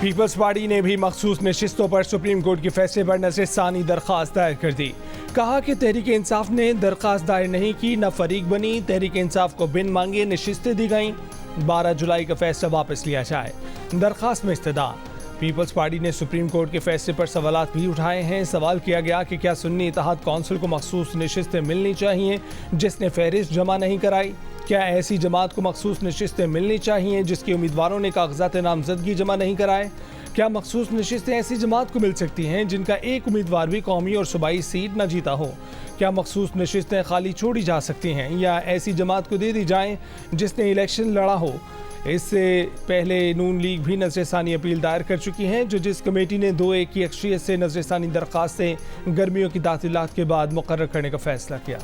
Peoples party ने भी मखसूस नशिस्तों पर सुप्रीम कोर्ट के फैसले पर नज़रसानी दरख्वास्त दायर कर दी। कहा कि तहरीक इंसाफ ने दरख्वास्त दायर नहीं की, न फरीक बनी। तहरीक इंसाफ को बिन मांगे नशिस्तें दी गईं। 12 जुलाई का फैसला वापस लिया जाए। दरख्वास्त में इस्तदा। पीपल्स पार्टी ने सुप्रीम कोर्ट के फैसले पर सवालात भी उठाए हैं। सवाल किया गया कि क्या सुन्नी इत्तेहाद कौंसिल को मखसूस नशिस्तें मिलनी चाहिए जिसने फहरिस्त जमा नहीं कराई? क्या ऐसी जमात को मखसूस नशिस्तें मिलनी चाहिए जिसके उम्मीदवारों ने कागजात नामजदगी जमा नहीं कराए? क्या मखसूस नशिस्तें ऐसी जमात को मिल सकती हैं जिनका एक उम्मीदवार भी कौमी और सूबाई सीट न जीता हो? क्या मखसूस नशिस्तें खाली छोड़ी जा सकती हैं या ऐसी जमात को दे दी जाएं जिसने इलेक्शन लड़ा हो? इससे पहले नून लीग भी नज़रसानी अपील दायर कर चुकी है। जजिस कमेटी ने 2-1 की अक्सरियत से नज़रसानी दरख्वास्तें गर्मियों की तातीलात के बाद मुकर्रर करने का फैसला किया।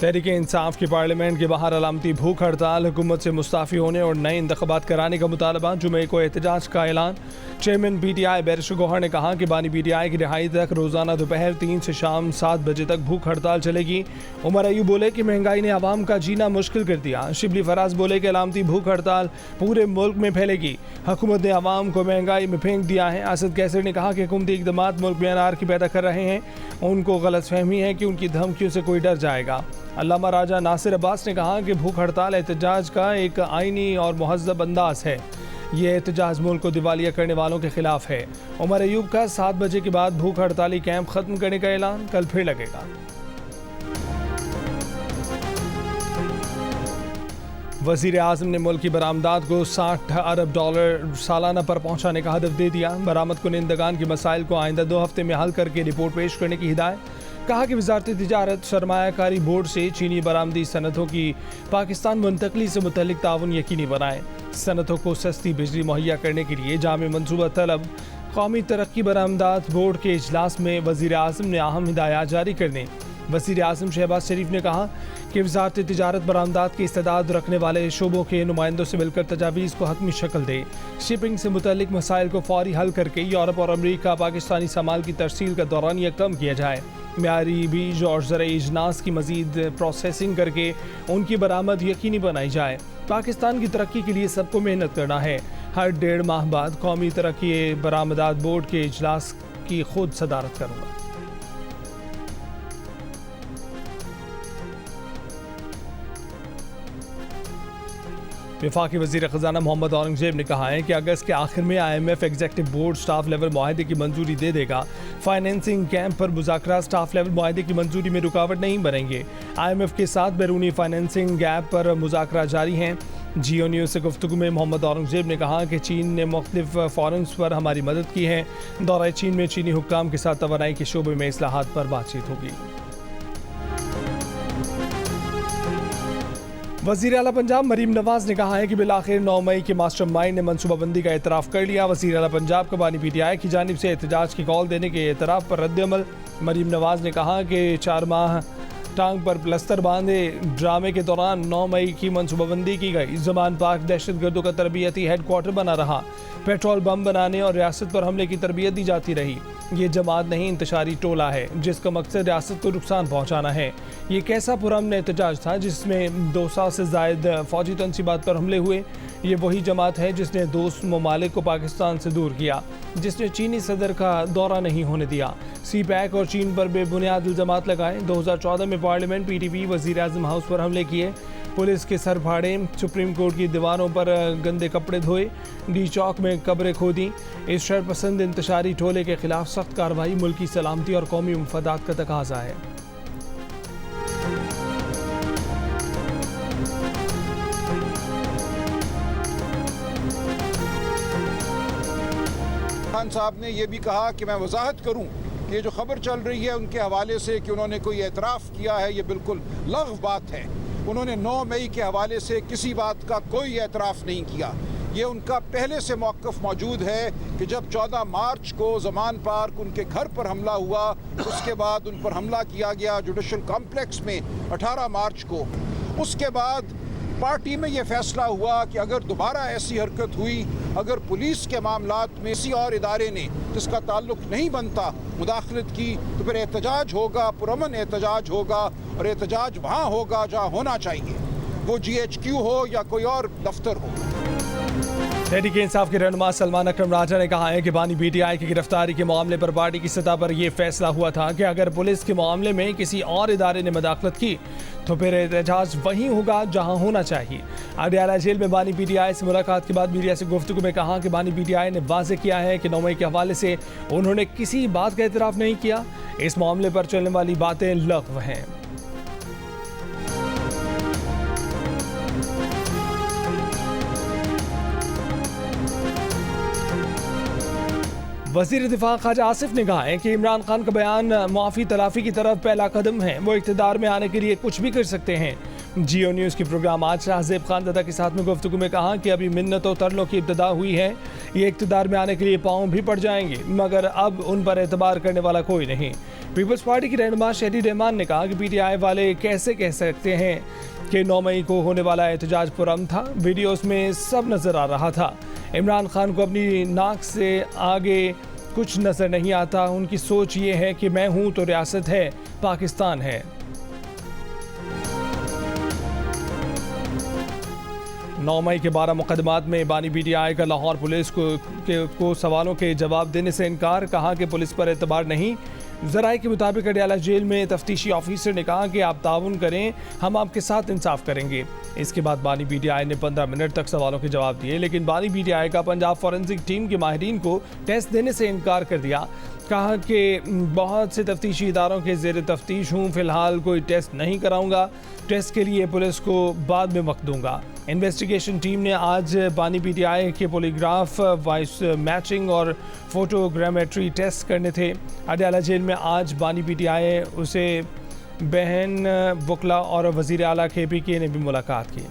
तहरीक इंसाफ की पार्लियामेंट के बाहर अलामती भूख हड़ताल, हुकूमत से मुस्ताफ़ी होने और नए इंतखाबात कराने का मुतालबा। जुमे को एहतजाज का ऐलान। चेयरमैन PTI बैरिस्टर गौहर ने कहा कि बानी PTI की रिहाई तक रोज़ाना दोपहर 3 से शाम 7 बजे तक भूख हड़ताल चलेगी। उमर अयूब बोले कि महंगाई ने आवाम का जीना मुश्किल कर दिया। शिबली फराज बोले कि अलामती भूख हड़ताल पूरे मुल्क में फैलेगी। हुकूमत ने आवाम को महंगाई में फेंक दिया है। असद कैसर ने कहा कि हुकूमती इक़दामात मुल्क में अनारकी पैदा कर रहे हैं। उनको गलतफहमी है कि उनकी धमकियों से कोई डर जाएगा। अल्लामा राजा नासिर अब्बास ने कहा कि भूख हड़ताल एहतजाज का एक आईनी और मुहज़्ज़ब अंदाज है। ये एहतजाज मुल्क को दिवालिया करने वालों के खिलाफ है। उमर अयूब का 7 बजे के बाद भूख हड़ताली कैंप खत्म करने का ऐलान कल फिर लगेगा। वज़ीर आज़म ने मुल्क की बरामदात को $60 अरब सालाना पर पहुँचाने का हदफ दे दिया। बरामद कुनिंदगान के मसाइल को आइंदा 2 हफ्ते में हल करके रिपोर्ट पेश करने की हिदायत। कहा कि वज़ारत तिजारत सरमायाकारी बोर्ड से चीनी बरामदी सनतों की पाकिस्तान मुंतकली से मुतल्लिक ताउन यकीनी बनाए। सनतों को सस्ती बिजली मुहैया करने के लिए जामे मनसूबा तलब। कौमी तरक्की बरामदात बोर्ड के इजलास में वज़ीर आज़म ने अहम हिदायत जारी कर दी। वज़ीर आज़म शहबाज शरीफ ने कहा कि वज़ारत तिजारत बरामदात की इस्तेदाद रखने वाले शोबों के नुमाइंदों से मिलकर तजावीज़ को हतमी शक्ल दे। शिपिंग से मुतल्लिक मसाइल को फौरी हल करके यूरोप और अमरीका पाकिस्तानी सामान की तरसील का दौरानिया कम किया जाए। म्यारी बीज और ज़राई अजनास की मज़ीद प्रोसेसिंग करके उनकी बरामद यकीनी बनाई जाए। पाकिस्तान की तरक्की के लिए सबको मेहनत करना है। हर 1.5 माह बाद कौमी तरक्की बरामदात बोर्ड के इजलास की खुद सदारत करूँगा। वफाकी वज़ीर ख़ज़ाना मोहम्मद औरंगज़ेब ने कहा है कि अगस्त के आखिर में IMF executive board staff level मुआहदे की मंजूरी दे देगा। फाइनेंसिंग कैंप पर मुज़ाकरात स्टाफ लेवल मुआहदे की मंजूरी में रुकावट नहीं बनेंगे। IMF के साथ बैरूनी फाइनेंसिंग गैप पर मुज़ाकरात जारी हैं। जियो न्यूज़ से गुफ्तगू में मोहम्मद औरंगज़ेब ने कहा कि चीन ने मुख्तलिफ फोरम्स पर हमारी मदद की है। दौरा चीन में चीनी हुक्काम के साथ तवानाई के शोबे में इस्लाहात पर बातचीत होगी। वज़ीर आला पंजाब मरीम नवाज ने कहा है कि बिलाखिर 9 मई के मास्टरमाइंड ने मनसूबाबंदी का एतराफ़ कर लिया। वज़ीर आला पंजाब को बानी PTI की जानिब से एहतजाज की कॉल देने के एतराफ़ पर रद्द-ए-अमल। मरीम नवाज ने कहा कि 4 माह टांग पर प्लस्तर बांधे ड्रामे के दौरान 9 मई की मनसूबाबंदी की गई। ज़मान पाक दहशतगर्दों का तरबियती हेडक्वार्टर बना रहा। पेट्रोल बम बनाने और रियासत पर हमले की तरबियत दी जाती रही। ये जमात नहीं, इंतशारी टोला है जिसका मकसद रियासत को नुकसान पहुँचाना है। ये कैसा पुरअमन एहतजाज था जिसमें 200 से ज़ायद फ़ौजी तनसीबात पर हमले हुए। ये वही जमात है जिसने दोस्त ममालिक को पाकिस्तान से दूर किया, जिसने चीनी सदर का दौरा नहीं होने दिया, CPEC और चीन पर बेबुनियाद इल्ज़ामात लगाए। 2014 में पार्लियामेंट, PTV, वज़ीर आज़म हाउस पर हमले किए, पुलिस के सर फाड़े, सुप्रीम कोर्ट की दीवारों पर गंदे कपड़े धोए, डी चौक में कब्रें खोदी। इस शरपसंद इंतशारी टोले के खिलाफ सख्त कार्रवाई मुल्की सलामती और कौमी मफादात का तकाजा है। खान साहब ने यह भी कहा कि मैं वजाहत करूं कि ये जो खबर चल रही है उनके हवाले से कि उन्होंने कोई एतराफ़ किया है, ये बिल्कुल लग़्व बात है। उन्होंने 9 मई के हवाले से किसी बात का कोई एतराफ़ नहीं किया। ये उनका पहले से मौक़िफ़ मौजूद है कि जब 14 मार्च को ज़मान पार्क उनके घर पर हमला हुआ, उसके बाद उन पर हमला किया गया जुडिशल कॉम्प्लेक्स में 18 मार्च को। उसके बाद पार्टी में ये फैसला हुआ कि अगर दोबारा ऐसी हरकत हुई, अगर पुलिस के मामलात में किसी और इदारे ने जिसका ताल्लुक नहीं बनता मुदाखलत की, तो फिर एहतजाज होगा, पुरअमन एहतजाज होगा, और एहतजाज वहाँ होगा जहाँ होना चाहिए, वो GHQ हो या कोई और दफ्तर हो। तहरीक इंसाफ के रहनुमा सलमान अकरम राजा ने कहा है कि बानी PTI की गिरफ्तारी के मामले पर पार्टी की सतह पर यह फैसला हुआ था कि अगर पुलिस के मामले में किसी और इदारे ने मुदाखलत की तो फिर एहतजाज वहीं होगा जहां होना चाहिए। अडयाला जेल में बानी PTI से मुलाकात के बाद मीडिया से गुफ्तगू में कहा कि बानी PTI ने वाजे किया है कि 9 मई के हवाले से उन्होंने किसी बात का एतराफ़ नहीं किया। इस मामले पर चलने वाली बातें लग़्व हैं। वज़ीर दिफा ख्वाजा आसिफ ने कहा है कि इमरान खान का बयान मुआफ़ी तलाफ़ी की तरफ पहला कदम है, वो इक़्तिदार में आने के लिए कुछ भी कर सकते हैं। जियो न्यूज़ के प्रोग्राम आज शाहज़ेब खान दादा के साथ में गुफ्तगू में कहा कि अभी मिन्नतों तरलों की इब्तिदा हुई है, ये इक़्तिदार में आने के लिए पाँव भी पड़ जाएंगे, मगर अब उन पर एतबार करने वाला कोई नहीं। पीपल्स पार्टी की रहनुमा शहरी रहमान ने कहा कि PTI वाले कैसे कह सकते हैं कि 9 मई को होने वाला एहतजाज पुरअमन था, वीडियोस में सब नज़र आ रहा था। इमरान खान को अपनी नाक से आगे कुछ नज़र नहीं आता, उनकी सोच ये है कि मैं हूँ तो रियासत है, पाकिस्तान है। 9 मई के 12 मुकदमात में बानी PTI का लाहौर पुलिस को सवालों के जवाब देने से इनकार, कहा कि पुलिस पर एतबार नहीं। ज़राए के मुताबिक अडयाला जेल में तफ्तीशी ऑफिसर ने कहा कि आप ताउन करें, हम आपके साथ इंसाफ करेंगे। इसके बाद बानी PTI ने 15 मिनट तक सवालों के जवाब दिए, लेकिन बानी PTI का पंजाब फॉरेंसिक टीम के माहिरीन को टेस्ट देने से इनकार कर दिया। कहा कि बहुत से तफ्तीशी इदारों के ज़ेर तफ्तीश हूँ, फ़िलहाल कोई टेस्ट नहीं कराऊंगा, टेस्ट के लिए पुलिस को बाद में वक्त दूंगा। इन्वेस्टिगेशन टीम ने आज बानी PTI के पॉलीग्राफ, वॉइस मैचिंग और फोटोग्रामेट्री टेस्ट करने थे। अडयाला जेल में आज बानी PTI उसे बहन वकला और वज़ीर आला KPK ने भी मुलाकात की।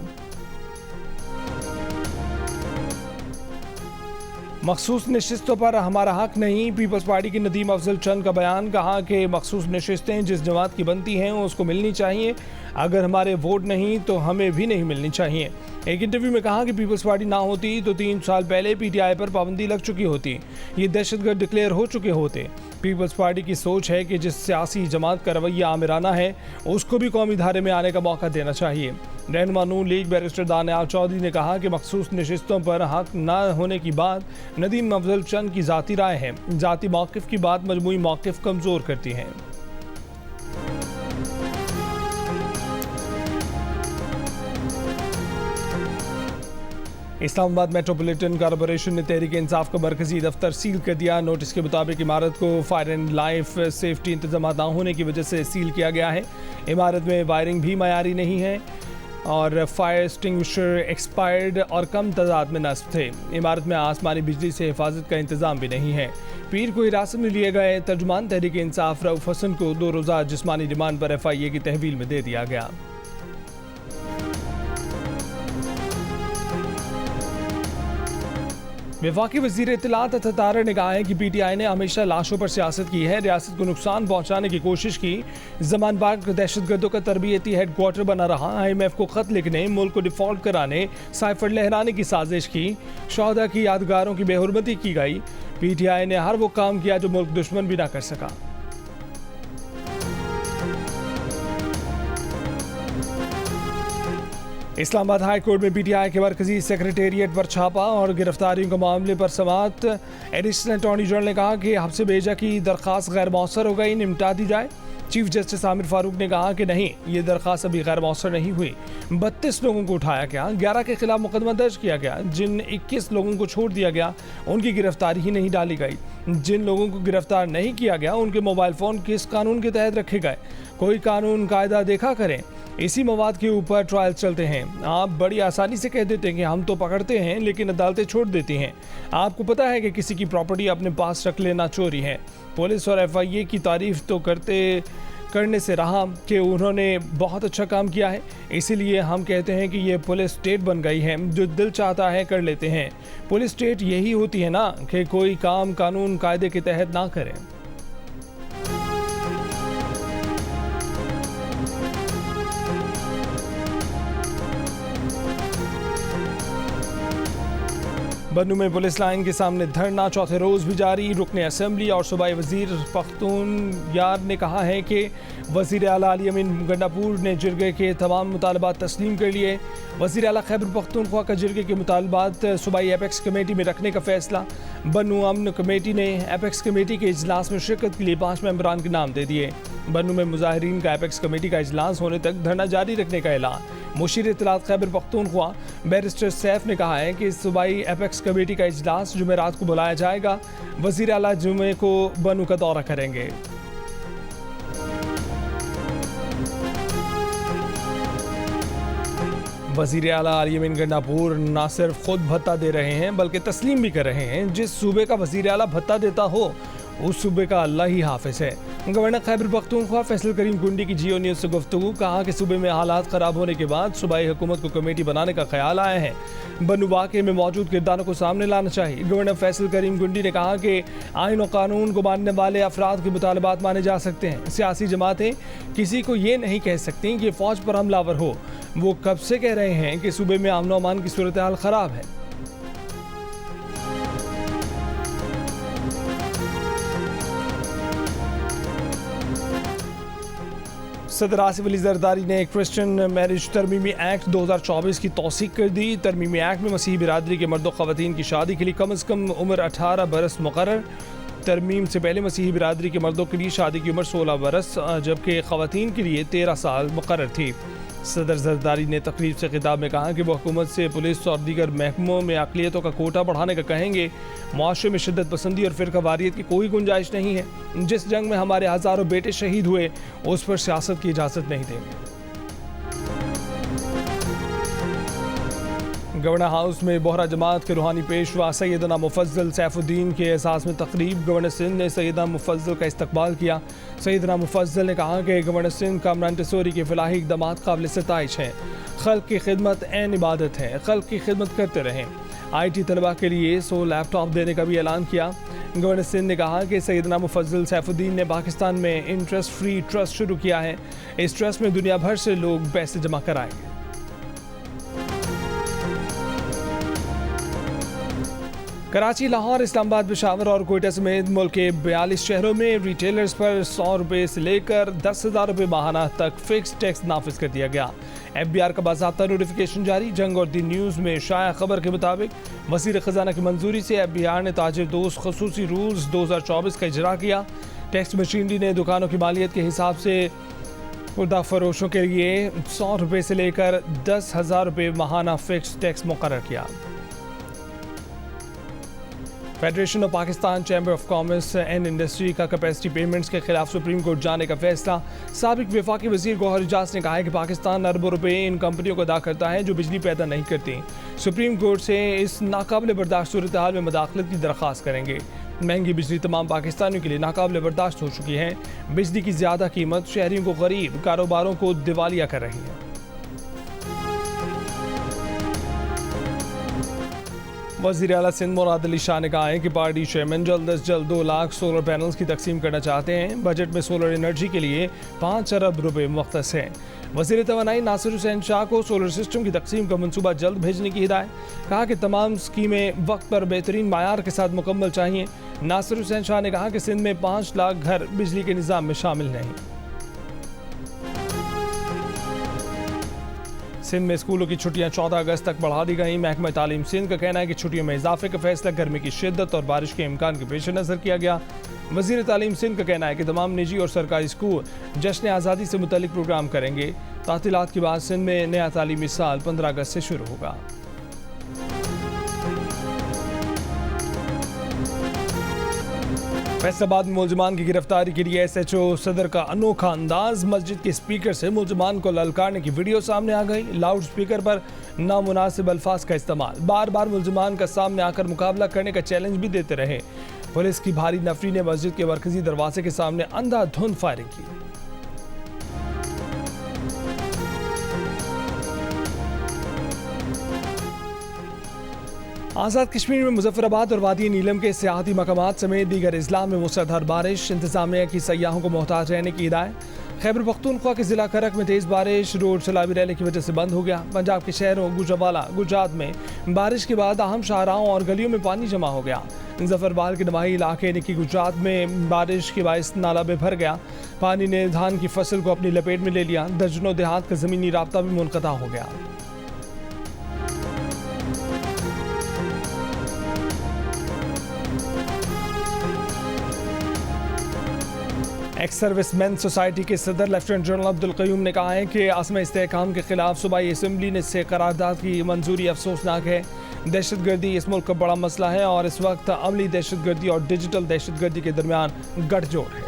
मखसूस नशिस्तों पर हमारा हक नहीं, पीपल्स पार्टी के नदीम अफजल चंद का बयान। कहा कि मखसूस नशिस्तें जिस जमात की बनती हैं उसको मिलनी चाहिए, अगर हमारे वोट नहीं तो हमें भी नहीं मिलनी चाहिए। एक इंटरव्यू में कहा कि पीपल्स पार्टी ना होती तो 3 साल पहले PTI पर पाबंदी लग चुकी होती, ये दहशतगर्द डिक्लेयर हो चुके होते। पीपल्स पार्टी की सोच है कि जिस सियासी जमात का रवैया आमिराना है उसको भी कौमी धारे में आने का मौका देना चाहिए। रहनुमा नून लीग बैरिस्टर दानियाल चौधरी ने कहा कि मखसूस नशिस्तों पर हक न होने की बात नदीम अफजल चंद की ज़ाती राय है, ज़ाती मौक़िफ़ की बात मजमूई मौक़िफ़ कमज़ोर करती है। इस्लामाबाद मेट्रोपॉलिटन कॉरपोरेशन ने तहरीक इंसाफ का मरकजी दफ्तर सील कर दिया। नोटिस के मुताबिक इमारत को फायर एंड लाइफ सेफ्टी इंतजाम ना होने की वजह से सील किया गया है। इमारत में वायरिंग भी मयारी नहीं है और फायर एक्सटिंग्विशर एक्सपायर्ड और कम तादाद में नस्ब थे। इमारत में आसमानी बिजली से हिफाजत का इंतजाम भी नहीं है। पीर को हिरासत में लिए गए तर्जुमान तहरीक इंसाफ रऊफ हसन को 2 रोज़ा जिस्मानी रिमांड पर FIA की तहवील में दे दिया गया। वफाकी वज़ीर इत्तलात अता तारर ने कहा है कि PTI ने हमेशा लाशों पर सियासत की है, रियासत को नुकसान पहुंचाने की कोशिश की। ज़मान पाक दहशतगर्दों का तरबियती हेडक्वार्टर बना रहा। IMF को ख़त लिखने, मुल्क को डिफ़ॉल्ट कराने, साइफर लहराने की साजिश की। शोहदा की यादगारों की बेहुरमती की गई। PTI ने हर वो काम किया जो मुल्क दुश्मन भी ना कर सका। इस्लामाबाद हाई कोर्ट में PTI के मरकजी सेक्रेटेरिएट पर छापा और गिरफ्तारियों के मामले पर समाअत। एडिशनल अटॉर्नी जनरल ने कहा कि हब्से भेजा की दरख्वास्त गैर मौसर हो गई, निपटा दी जाए। चीफ जस्टिस आमिर फारूक ने कहा कि नहीं, ये दरख्वास्त अभी गैर मौसर नहीं हुई। 32 लोगों को उठाया गया, 11 के खिलाफ मुकदमा दर्ज किया गया। जिन 21 लोगों को छोड़ दिया गया उनकी गिरफ्तारी ही नहीं डाली गई। जिन लोगों को गिरफ्तार नहीं किया गया उनके मोबाइल फ़ोन किस कानून के तहत रखे गए, कोई कानून कायदा देखा करें। इसी मवाद के ऊपर ट्रायल चलते हैं। आप बड़ी आसानी से कह देते हैं कि हम तो पकड़ते हैं, लेकिन अदालतें छोड़ देती हैं। आपको पता है कि किसी की प्रॉपर्टी अपने पास रख लेना चोरी है। पुलिस और FIA की तारीफ तो करने से रहा कि उन्होंने बहुत अच्छा काम किया है, इसीलिए हम कहते हैं कि ये पुलिस स्टेट बन गई है, जो दिल चाहता है कर लेते हैं। पुलिस स्टेट यही होती है ना कि कोई काम कानून कायदे के तहत ना करें। बन्नू में पुलिस लाइन के सामने धरना चौथे रोज भी जारी। रुकने असेंबली और सूबाई वजीर पख्तूनख्वा ने कहा है कि वजीर आला अली अमीन गंडापुर ने जिरगे के तमाम मुतालबात तस्लीम कर लिए। वजीर आला खैबर पख्तूनख्वा का जिरगे के मुतालबात सूबाई एपेक्स कमेटी में रखने का फैसला। बन्नू अमन कमेटी ने एपेक्स कमेटी के इजलास में शिरकत के लिए 5 मेंबरान के नाम दे दिए। बन्नू में मुजाहिरीन का एपेक्स कमेटी का इजलास होने तक धरना जारी रखने का ऐलान। मुशीर इत्तलात खैबर पख्तूनख्वा बैरिस्टर सैफ ने कहा है कि सूबाई एपेक्स कमेटी का इजलास जुमेरात को बुलाया जाएगा। वजीर आला जुमे को बन्नू का दौरा करेंगे। वजीर आला अली अमीन गंडापुर न सिर्फ खुद भत्ता दे रहे हैं बल्कि तस्लीम भी कर रहे हैं जिस सूबे का वजीर आला भत्ता देता हो उस सूबे का अल्लाह ही हाफिज है। गवर्नर खैबर पख्तूनख्वा फैसल करीम गुंडी की जियो न्यूज़ से गुफ्तगू। कहा कि सूबे में हालात ख़राब होने के बाद सूबाई हुकूमत को कमेटी बनाने का ख्याल आया है। बन्नू वाक़े में मौजूद किरदारों को सामने लाना चाहिए। गवर्नर फैसल करीम गुंडी ने कहा कि आइन और कानून को मानने वाले अफराद के मुतालबात माने जा सकते हैं। सियासी जमातें किसी को ये नहीं कह सकती कि फ़ौज पर हमलावर हो। वो कब से कह रहे हैं कि सूबे में अमन अमान की सूरत हाल ख़राब है। सदर आसिफ अली जरदारी ने क्रिश्चियन मैरिज तरमीमी एक्ट 2024 की तौसीक कर दी। तरमीमी एक्ट में मसीही बिरादरी के मर्द ख़वातीन की शादी के लिए कम अज़ कम उम्र 18 बरस मुकर्रर। तरमीम से पहले मसीही बिरादरी के मर्दों के लिए शादी की उम्र 16 बरस जबकि ख़वातीन के लिए 13 साल मुकर्रर थी। सदर जरदारी ने तकरीब से खिताब में कहा कि वो हुकूमत से पुलिस और दीगर महकमों में अक़लियतों का कोटा बढ़ाने का कहेंगे। मुआशरे में शिद्दत पसंदी और फ़िरक़ावारियत की कोई गुंजाइश नहीं है। जिस जंग में हमारे हज़ारों बेटे शहीद हुए उस पर सियासत की इजाज़त नहीं देंगे। गवर्नर हाउस में बोहरा जमात के रूहानी पेशवा सैयदना मुफज्जल सैफुद्दीन के एहसास में तकरीब। गवर्नर सिंध ने सैयदना मुफज्जल का इस्तकबाल किया। सैयदना मुफज्जल ने कहा कि गवर्नर सिंध कामरान टिसोरी के फलाही इक़दामात काबिल सिताइश हैं। खल्क़ की खिदमत ऐन इबादत है, खल्क़ की खिदमत करते रहें। IT तलबा के लिए 100 लैपटॉप देने का भी ऐलान किया। गवर्नर सिंध ने कहा कि सैयदना मुफज्जल सैफुद्दीन ने पाकिस्तान में इंटरेस्ट फ्री ट्रस्ट शुरू किया है। इस ट्रस्ट में दुनिया भर से लोग पैसे जमा कराएंगे। कराची, लाहौर, इस्लामाबाद, पेशावर और कोयटा समेत मुल्क के 42 शहरों में रिटेलर्स पर 100 रुपये से लेकर 10,000 रुपये माहाना तक फिक्स टैक्स नाफिज कर दिया गया। FBR का बाज़ाब्ता नोटिफिकेशन जारी। जंग और दी न्यूज़ में शाया खबर के मुताबिक वज़ीर ख़जाना की मंजूरी से FBR ने ताजिर दोस्त खसूसी रूल्स 2024 का इजरा किया। टैक्स मशीनरी ने दुकानों की मालियत के हिसाब से खुर्दा फरोशों के लिए 100 रुपये से लेकर 10,000 रुपये माहाना फिक्स टैक्स मुकर्रर किया। Federation of Pakistan chamber of commerce and industry का कैपेसिटी पेमेंट्स के खिलाफ सुप्रीम कोर्ट जाने का फैसला। साबिक वफाकी वजीर गौहर इजाज ने कहा है कि पाकिस्तान अरबों रुपए इन कंपनियों को अदा करता है जो बिजली पैदा नहीं करती। सुप्रीम कोर्ट से इस नाकाबिल बर्दाश्त सूरत हाल में मदाखलत की दरख्वास्त करेंगे। महंगी बिजली तमाम पाकिस्तानियों के लिए नाकाबिल बर्दाश्त हो चुकी है। बिजली की ज़्यादा कीमत शहरियों को गरीब कारोबारों को दिवालिया कर रही है। वज़ीर आला सिंध मुराद अली शाह ने कहा है कि पार्टी चेयरमैन जल्द अज जल्द 2 लाख सोलर पैनल्स की तकसीम करना चाहते हैं। बजट में सोलर एनर्जी के लिए 5 अरब रुपये मुख्तस हैं। वज़ीर तवानाई नासिर हुसैन शाह को सोलर सिस्टम की तकसीम का मनसूबा जल्द भेजने की हिदायत। कहा कि तमाम स्कीमें वक्त पर बेहतरीन मायार के साथ मुकम्मल चाहिए। नासिर हुसैन शाह ने कहा कि सिंध में 5 लाख घर बिजली के निज़ाम में शामिल नहीं। सिंध में स्कूलों की छुट्टियां 14 अगस्त तक बढ़ा दी गई। महकमा तालीम सिंध का कहना है कि छुट्टियों में इजाफे का फैसला गर्मी की शिद्दत और बारिश के इम्कान के पेश नज़र किया गया। वज़ीर तालीम सिंध का कहना है कि तमाम निजी और सरकारी स्कूल जश्न आज़ादी से मुतल्लिक प्रोग्राम करेंगे। तातीलात के बाद सिंध में नया तालीमी साल 15 अगस्त से शुरू होगा। फैसलाबाद में मुलजमान की गिरफ्तारी के लिए SHO सदर का अनोखा अंदाज। मस्जिद के स्पीकर से मुलजमान को ललकारने की वीडियो सामने आ गई। लाउड स्पीकर पर नामुनासिब अल्फाज का इस्तेमाल। बार बार मुलजमान का सामने आकर मुकाबला करने का चैलेंज भी देते रहे। पुलिस की भारी नफरी ने मस्जिद के मरकजी दरवाजे के सामने अंधाधुंध फायरिंग की। आज़ाद कश्मीर में मुजफ्फराबाद और वादी नीलम के सियाहती मकामात समेत दीगर अजला में मुसलधार बारिश। इंतजामिया की सयाहों को मोहताज रहने की हिदायत। खैबर पख्तूनख्वा के जिला करक में तेज बारिश, रोड सैलाबी रैली की वजह से बंद हो गया। पंजाब के शहरों गुजरावाला, गुजरात में बारिश के बाद अहम शाहराहों और गलियों में पानी जमा हो गया। जफरबाल के नवाही इलाके निकी गुजरात में बारिश के बायस नाला में भर गया। पानी ने धान की फसल को अपनी लपेट में ले लिया। दर्जनों देहात का जमीनी राब्ता भी मुनक़ता हो गया। एक्स सर्विसमैन सोसाइटी के सदर लेफ्टिनेंट जनरल अब्दुल क़य्यूम ने कहा है कि आसम इस्तेहकाम के खिलाफ सूबाई असम्बली ने से करारदाद की मंजूरी अफसोसनाक है। दहशतगर्दी इस मुल्क का बड़ा मसला है और इस वक्त अमली दहशतगर्दी और डिजिटल दहशतगर्दी के दरमियान गठजोड़ है।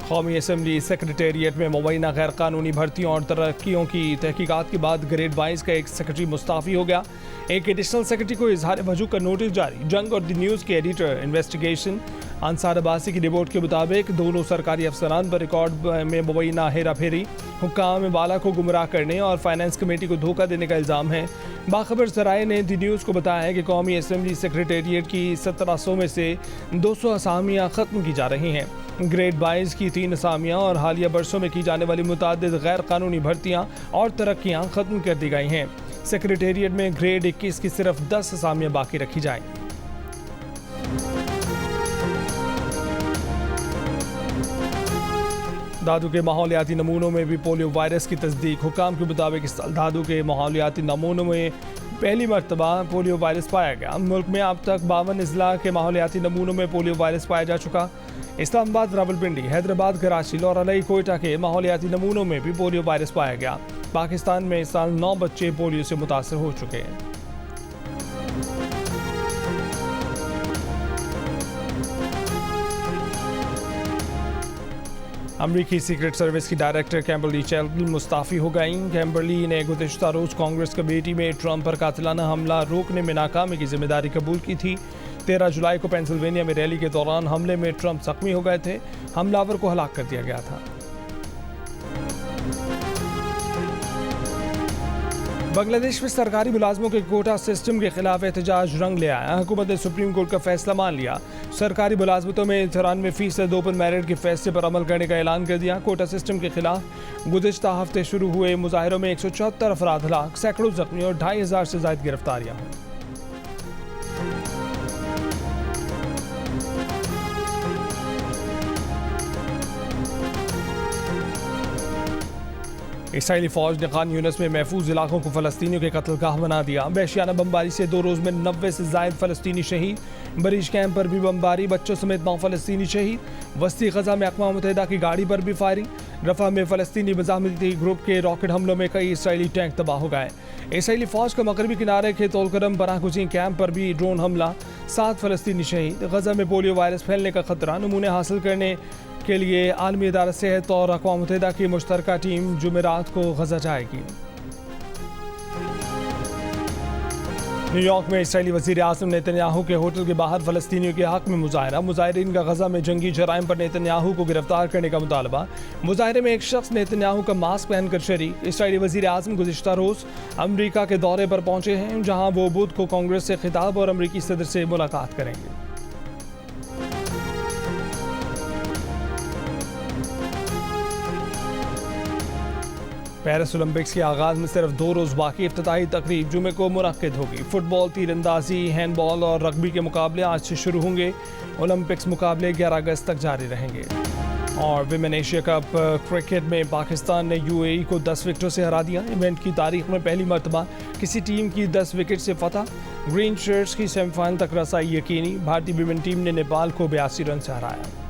कौमी असम्बली सेक्रेटेरिएट में मुबैना गैर कानूनी भर्तियों और तरक्कियों की तहकीकात के बाद ग्रेड 22 का एक सेक्रेटरी मुस्ताफ़ी हो गया। एक एडिशनल सेक्रेटरी को इजहार वजू का नोटिस जारी। जंग और द न्यूज़ के एडिटर इन्वेस्टिगेशन अंसार अब्बासी की रिपोर्ट के मुताबिक दोनों सरकारी अफसरान पर रिकॉर्ड में मुबैना हेरा फेरी, हुक्काम बाला को गुमराह करने और फाइनेंस कमेटी को धोखा देने का इल्ज़ाम है। बाखबर ज़राए ने द न्यूज़ को बताया है कि कौमी असम्बली सेक्रेटेरिएट की 1700 में से 200 असामियाँ ख़त्म की जा रही हैं। ग्रेड 22 की 3 असामियाँ और हालिया बरसों में की जाने वाली मुतादिद गैर कानूनी भर्तियाँ और तरक्कियाँ ख़त्म कर दी गई हैं। सेक्रेटेरिएट में ग्रेड 21 की सिर्फ 10 असामियाँ बाकी रखी जाएंगी। दादू के माहौलियाती नमूनों में भी पोलियो वायरस की तस्दीक। हुकाम के मुताबिक इस साल दादू के माहौलियाती नमूनों में पहली मरतबा पोलियो वायरस पाया गया। मुल्क में अब तक 52 अजला के माहौलियाती नमूनों में पोलियो वायरस पाया जा चुका। इस्लामाबाद, रावलपिंडी, हैदराबाद, कराची, लौरालई, कोयटा के माहौलियाती नमूनों में भी पोलियो वायरस पाया गया। पाकिस्तान में इस साल 9 बच्चे पोलियो से मुतासर हो चुके हैं। अमरीकी सीक्रेट सर्विस की डायरेक्टर कैम्बरली चैलडन मुस्ताफ़ी हो गई। कैम्बरली ने गुज़िश्ता रोज़ कांग्रेस कमेटी में ट्रंप पर कातिलाना हमला रोकने में नाकामी की जिम्मेदारी कबूल की थी। 13 जुलाई को पेंसिल्वेनिया में रैली के दौरान हमले में ट्रंप जख्मी हो गए थे। हमलावर को हलाक कर दिया गया था। बांग्लादेश में सरकारी मुलाजमों के कोटा सिस्टम के खिलाफ एहतजाज रंग ले आया। हुकूमत ने सुप्रीम कोर्ट का फैसला मान लिया। सरकारी मुलाजमतों में 93% ओपन मेरिट के फैसले पर अमल करने का ऐलान कर दिया। कोटा सिस्टम के खिलाफ गुज़िश्ता हफ्ते शुरू हुए मुजाहिरों में 174 अफराद हलाक, सैकड़ों जख्मी और 2500 से ज़ायद गिरफ्तारियां हुई। इसराइली फौज ने खान यूनिस में महफूज इलाकों को फ़लस्तीनियों के कत्लगाह बना दिया। वहशियाना बमबारी से 2 रोज़ में 90 से ज़ायद फ़लस्तीनी शहीद। बरीश कैंप पर भी बमबारी, बच्चों समेत 9 फ़लस्तीनी शहीद। वस्ती ग़ज़ा में अक़वाम मुत्तहिदा की गाड़ी पर भी फायरिंग। रफ़ा में फ़लस्तीनी मज़ाहमती ग्रुप के रॉकेट हमलों में कई इसराइली टैंक तबाह हो गए। इसराइली फ़ौज का मगरबी किनारे के तोलकरम पनाहगुज़ीन कैंप पर भी ड्रोन हमला, 7 फ़लस्तीनी शहीद। ग़ज़ा में पोलियो वायरस फैलने का खतरा, नमूने हासिल करने के लिए आलमी इदारा सेहत और अक़वाम मुत्तहिदा की मुश्तरका टीम जुमेरात को ग़ज़ा जाएगी। न्यूयॉर्क में इसराइली वज़ीर आज़म नेतन्याहू के होटल के बाहर फ़लस्तीनियों के हक़ में मुज़ाहरा। मुज़ाहिरीन का ग़ज़ा में जंगी जराइम पर नेतन्याहू को गिरफ्तार करने का मुतालबा। मुज़ाहरे में एक शख्स नेतन्याहू का मास्क पहनकर शरीक। इसराइली वज़ीर आज़म गुज़िश्ता रोज़ अमरीका के दौरे पर पहुँचे हैं, जहाँ वो बुध को कांग्रेस से खिताब और अमरीकी सदर से मुलाकात करेंगे। पेरिस ओलंपिक्स के आगाज़ में सिर्फ 2 रोज़ बाकी। इफ्तिताही तकरीब जुमे को मुनक्किद होगी। फुटबॉल, तीरंदाजी, हैंडबॉल और रग्बी के मुकाबले आज से शुरू होंगे। ओलंपिक्स मुकाबले 11 अगस्त तक जारी रहेंगे। और विमेन एशिया कप क्रिकेट में पाकिस्तान ने यूएई को 10 विकेटों से हरा दिया। इवेंट की तारीख में पहली मरतबा किसी टीम की 10 विकेट से फतह। ग्रीन शर्ट्स की सेमीफाइनल तक रसाई यकीनी। भारतीय विमेन टीम ने नेपाल को 82 रन से हराया।